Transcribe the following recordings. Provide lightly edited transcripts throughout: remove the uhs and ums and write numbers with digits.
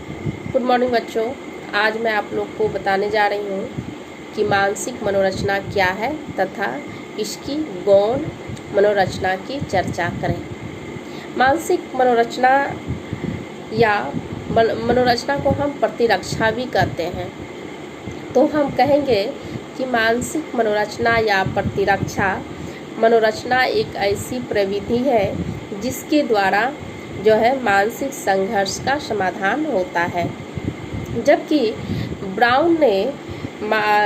Good morning बच्चों। आज मैं आप लोग को बताने जा रही हूँ कि मानसिक मनोरचना क्या है तथा इसकी गौण मनोरचना की चर्चा करें। मानसिक मनोरचना या मनोरचना को हम प्रतिरक्षा भी कहते हैं। तो हम कहेंगे कि मानसिक मनोरचना या प्रतिरक्षा मनोरचना एक ऐसी प्रविधि है जिसके द्वारा जो है मानसिक संघर्ष का समाधान होता है। जबकि ब्राउन ने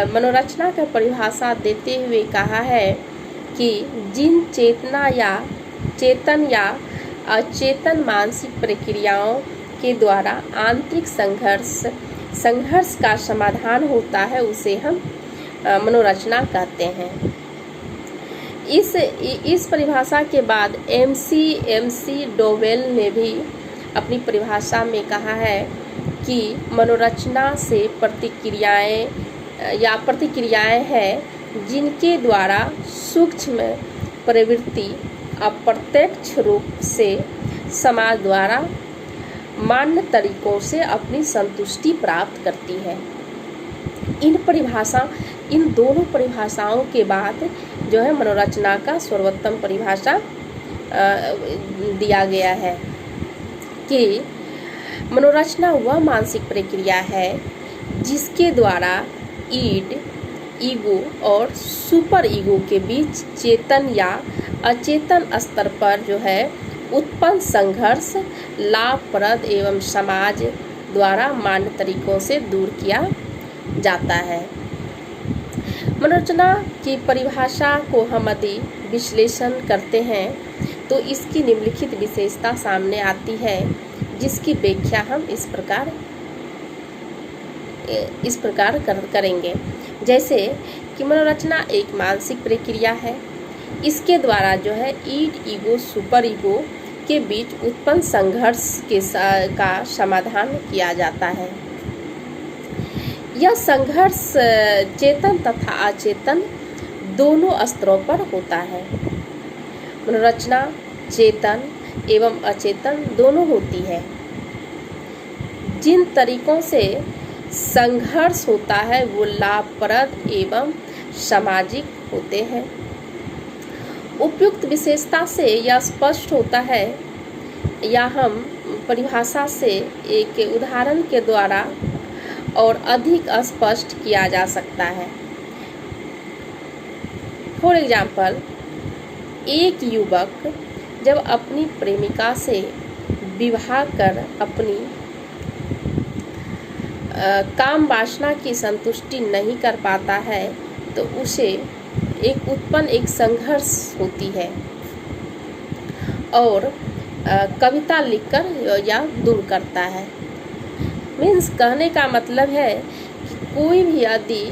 मनोरचना का परिभाषा देते हुए कहा है कि जिन चेतन या अचेतन मानसिक प्रक्रियाओं के द्वारा आंतरिक संघर्ष का समाधान होता है उसे हम मनोरचना कहते हैं। इस परिभाषा के बाद एमसी डोवेल ने भी अपनी परिभाषा में कहा है कि मनोरचना से प्रतिक्रियाएं हैं जिनके द्वारा सूक्ष्म प्रवृत्ति अप्रत्यक्ष रूप से समाज द्वारा मान्य तरीकों से अपनी संतुष्टि प्राप्त करती है। इन दोनों परिभाषाओं के बाद जो है मनोरचना का सर्वोत्तम परिभाषा दिया गया है कि मनोरचना वह मानसिक प्रक्रिया है जिसके द्वारा ईगो और सुपर ईगो के बीच चेतन या अचेतन स्तर पर जो है उत्पन्न संघर्ष लाभप्रद एवं समाज द्वारा मान्य तरीकों से दूर किया जाता है। मनोरचना की परिभाषा को हम यदि विश्लेषण करते हैं तो इसकी निम्नलिखित विशेषता सामने आती है जिसकी व्याख्या हम इस प्रकार करेंगे। जैसे कि मनोरचना एक मानसिक प्रक्रिया है। इसके द्वारा जो है ईगो सुपर ईगो के बीच उत्पन्न संघर्ष का समाधान किया जाता है। यह संघर्ष चेतन तथा अचेतन दोनों स्तरों पर होता है। मनोरचना चेतन एवं अचेतन दोनों होती है। जिन तरीकों से संघर्ष होता है वो लाभप्रद एवं सामाजिक होते हैं। उपयुक्त विशेषता से यह स्पष्ट होता है या हम परिभाषा से एक उदाहरण के द्वारा और अधिक स्पष्ट किया जा सकता है। फॉर एग्जाम्पल, एक युवक जब अपनी प्रेमिका से विवाह कर अपनी काम वासना की संतुष्टि नहीं कर पाता है तो उसे एक संघर्ष होती है और कविता लिखकर या दूर करता है। मीन्स कहने का मतलब है कि कोई भी यदि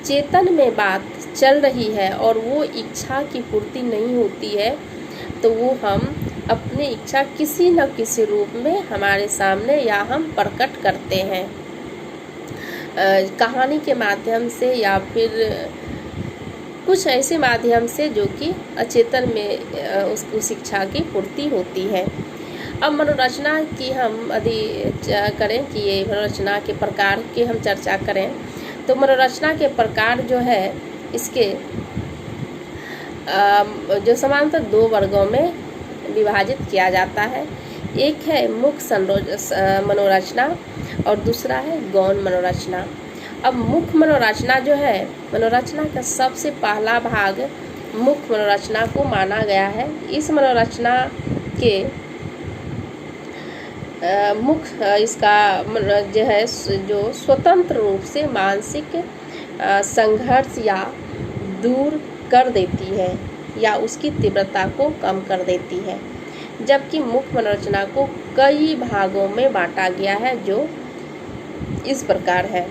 चेतन में बात चल रही है और वो इच्छा की पूर्ति नहीं होती है तो वो हम अपनी इच्छा किसी न किसी रूप में हमारे सामने या हम प्रकट करते हैं, कहानी के माध्यम से या फिर कुछ ऐसे माध्यम से जो कि अचेतन में उस इच्छा की पूर्ति होती है। अब मनोरचना की हम यदि करें कि ये मनोरचना के प्रकार की हम चर्चा करें तो मनोरचना के प्रकार जो है इसके जो समांतर दो वर्गों में विभाजित किया जाता है। एक है मुख्य मनोरचना और दूसरा है गौण मनोरचना। अब मुख्य मनोरचना जो है मनोरचना का सबसे पहला भाग मुख्य मनोरचना को माना गया है। इस मनोरचना के मुख्य इसका जो है जो स्वतंत्र रूप से मानसिक संघर्ष या दूर कर देती है या उसकी तीव्रता को कम कर देती है। जबकि मुख्य मनोरचना को कई भागों में बांटा गया है जो इस प्रकार है।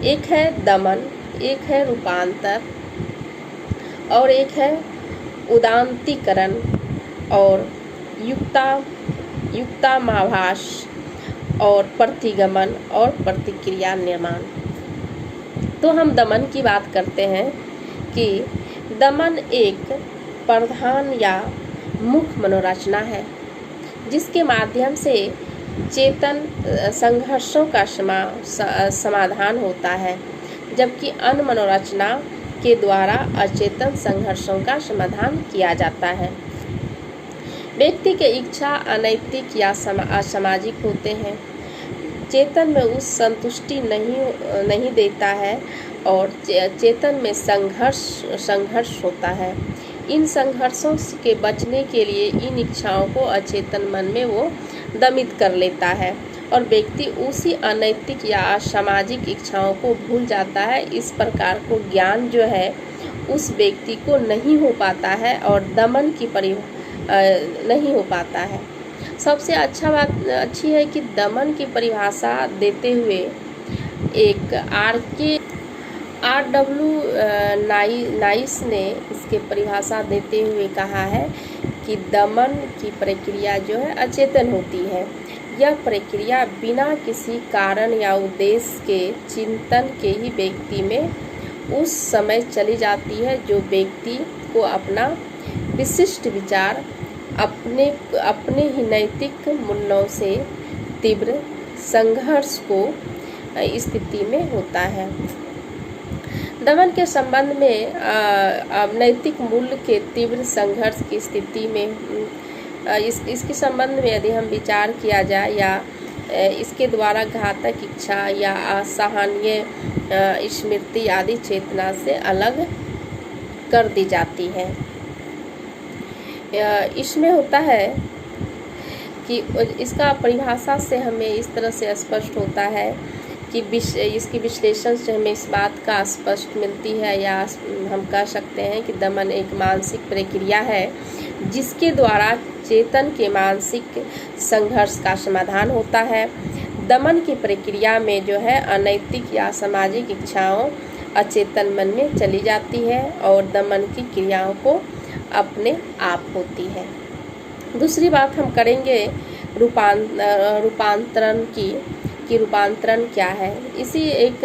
एक है दमन, एक है रूपांतर और एक है उदांतीकरण और युक्तामाभास और प्रतिगमन और प्रतिक्रिया निर्माण। तो हम दमन की बात करते हैं कि दमन एक प्रधान या मुख्य मनोरचना है जिसके माध्यम से चेतन संघर्षों का समाधान होता है, जबकि अन्य मनोरचना के द्वारा अचेतन संघर्षों का समाधान किया जाता है। व्यक्ति के इच्छा अनैतिक या असामाजिक होते हैं। चेतन में उस संतुष्टि नहीं देता है और चेतन में संघर्ष होता है। इन संघर्षों के बचने के लिए इन इच्छाओं को अचेतन मन में वो दमित कर लेता है और व्यक्ति उसी अनैतिक या असामाजिक इच्छाओं को भूल जाता है। इस प्रकार को ज्ञान जो है उस व्यक्ति को नहीं हो पाता है और दमन की नहीं हो पाता है। सबसे अच्छी है कि दमन की परिभाषा देते हुए एक R.W. नाइस ने इसके परिभाषा देते हुए कहा है कि दमन की प्रक्रिया जो है अचेतन होती है। यह प्रक्रिया बिना किसी कारण या उद्देश्य के चिंतन के ही व्यक्ति में उस समय चली जाती है जो व्यक्ति को अपना विशिष्ट विचार अपने ही नैतिक मूल्यों से तीव्र संघर्ष को स्थिति में होता है। दमन के संबंध में नैतिक मूल्य के तीव्र संघर्ष की स्थिति में इसके संबंध में यदि हम विचार किया जाए या इसके द्वारा घातक इच्छा या असहनीय स्मृति आदि चेतना से अलग कर दी जाती है। इसमें होता है कि इसका परिभाषा से हमें इस तरह से स्पष्ट होता है कि इसकी विश्लेषण से हमें इस बात का स्पष्ट मिलती है या हम कह सकते हैं कि दमन एक मानसिक प्रक्रिया है जिसके द्वारा चेतन के मानसिक संघर्ष का समाधान होता है। दमन की प्रक्रिया में जो है अनैतिक या सामाजिक इच्छाओं अचेतन मन में चली जाती है और दमन की क्रियाओं को अपने आप होती है। दूसरी बात हम करेंगे रूपांतरण की रूपांतरण क्या है। इसी एक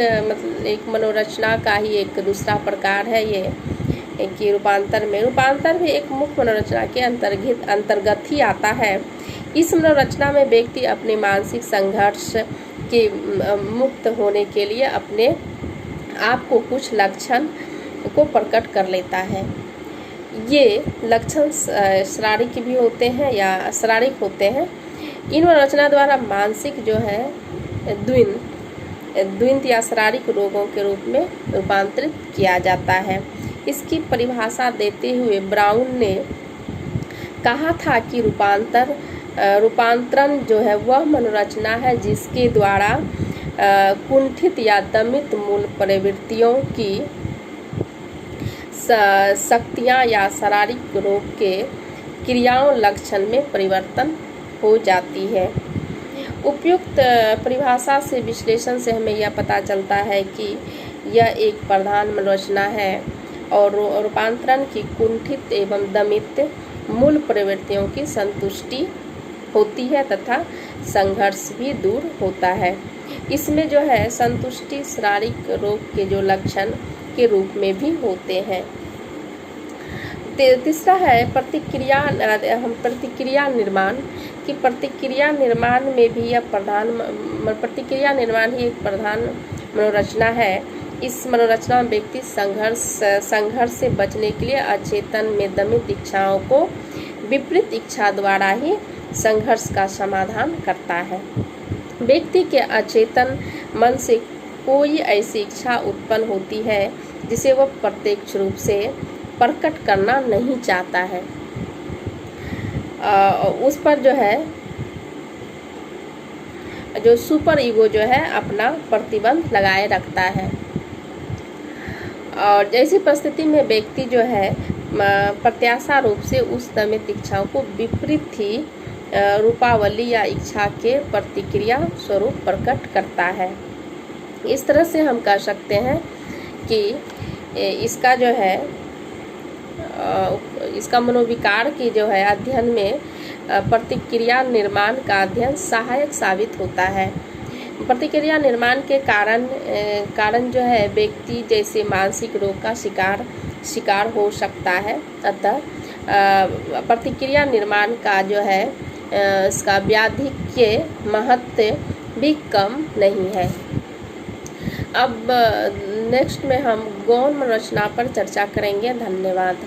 मनोरचना का ही एक दूसरा प्रकार है ये कि रूपांतर भी एक मुख्य मनोरचना के अंतर्गत ही आता है। इस मनोरचना में व्यक्ति अपने मानसिक संघर्ष के मुक्त होने के लिए अपने आप को कुछ लक्षण को प्रकट कर लेता है। ये लक्षण शारीरिक भी होते हैं या शारीरिक होते हैं। इन मनोरचना द्वारा मानसिक जो है द्वंद्व या शारीरिक रोगों के रूप में रूपांतरित किया जाता है। इसकी परिभाषा देते हुए ब्राउन ने कहा था कि रूपांतरण जो है वह मनोरचना है जिसके द्वारा कुंठित या दमित मूल प्रवृत्तियों की शक्तियाँ या शारीरिक रोग के क्रियाओं लक्षण में परिवर्तन हो जाती है। उपयुक्त परिभाषा से विश्लेषण से हमें यह पता चलता है कि यह एक प्रधान मनोरचना है और रूपांतरण की कुंठित एवं दमित मूल प्रवृत्तियों की संतुष्टि होती है तथा संघर्ष भी दूर होता है। इसमें जो है संतुष्टि शारीरिक रोग के जो लक्षण के रूप में भी होते हैं। तीसरा है प्रतिक्रिया निर्माण की प्रतिक्रिया निर्माण में भी यह प्रतिक्रिया निर्माण ही एक प्रधान मनोरचना है। इस मनोरचना में व्यक्ति संघर्ष से बचने के लिए अचेतन में दमित इच्छाओं को विपरीत इच्छा द्वारा ही संघर्ष का समाधान करता है। व्यक्ति के अचेतन मन से कोई ऐसी इच्छा उत्पन्न होती है जिसे वह प्रत्यक्ष रूप से प्रकट करना नहीं चाहता है। उस पर जो है जो सुपर ईगो जो है अपना प्रतिबंध लगाए रखता है और जैसी परिस्थिति में व्यक्ति जो है प्रत्याशा रूप से उस दमित इच्छाओं को विपरीत ही रूपावली या इच्छा के प्रतिक्रिया स्वरूप प्रकट करता है। इस तरह से हम कह सकते हैं कि इसका जो है इसका मनोविकार की जो है अध्ययन में प्रतिक्रिया निर्माण का अध्ययन सहायक साबित होता है। प्रतिक्रिया निर्माण के कारण जो है व्यक्ति जैसे मानसिक रोग का शिकार हो सकता है। अतः प्रतिक्रिया निर्माण का जो है इसका व्याधिक्य महत्व भी कम नहीं है। अब नेक्स्ट में हम गौण मनोरचना पर चर्चा करेंगे। धन्यवाद।